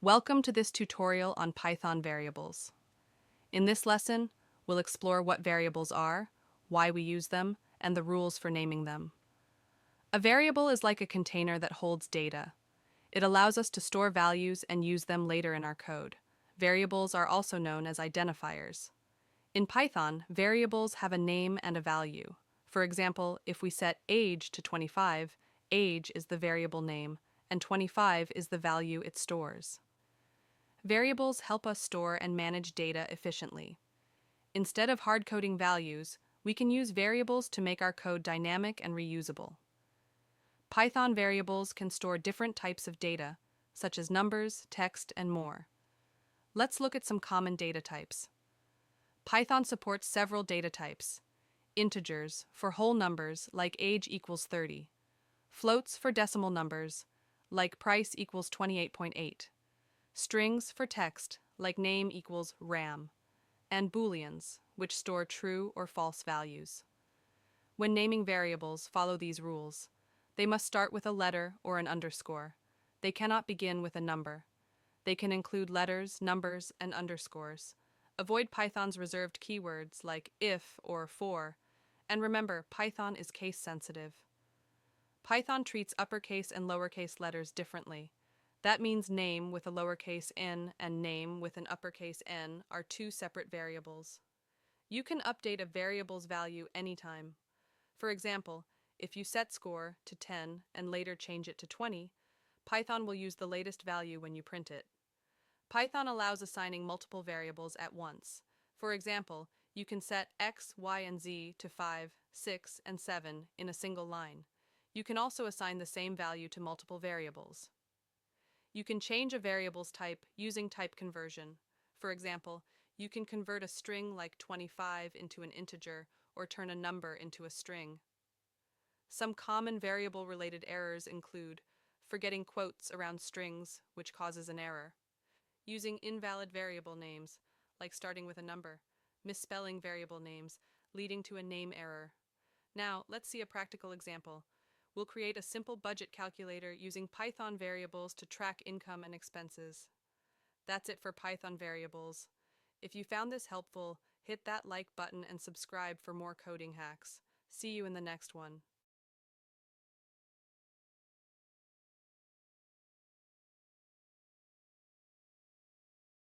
Welcome to this tutorial on Python variables. In this lesson, we'll explore what variables are, why we use them, and the rules for naming them. A variable is like a container that holds data. It allows us to store values and use them later in our code. Variables are also known as identifiers. In Python, variables have a name and a value. For example, if we set age to 25, age is the variable name, and 25 is the value it stores. Variables help us store and manage data efficiently. Instead of hard-coding values, we can use variables to make our code dynamic and reusable. Python variables can store different types of data, such as numbers, text, and more. Let's look at some common data types. Python supports several data types. Integers for whole numbers like age equals 30. Floats for decimal numbers like price equals 28.8. Strings for text like name equals RAM. And booleans, which store true or false values. When naming variables, follow these rules. They must start with a letter or an underscore. They cannot begin with a number. They can include letters, numbers, and underscores. Avoid Python's reserved keywords like if or for. And remember, Python is case sensitive. Python treats uppercase and lowercase letters differently. That means name with a lowercase n and name with an uppercase N are two separate variables. You can update a variable's value anytime. For example, if you set score to 10 and later change it to 20, Python will use the latest value when you print it. Python allows assigning multiple variables at once. For example, you can set x, y, and z to 5, 6, and 7 in a single line. You can also assign the same value to multiple variables. You can change a variable's type using type conversion. For example, you can convert a string like 25 into an integer or turn a number into a string. Some common variable-related errors include forgetting quotes around strings, which causes an error, using invalid variable names, like starting with a number, misspelling variable names, leading to a name error. Now, let's see a practical example. We'll create a simple budget calculator using Python variables to track income and expenses. That's it for Python variables. If you found this helpful, hit that like button and subscribe for more coding hacks. See you in the next one.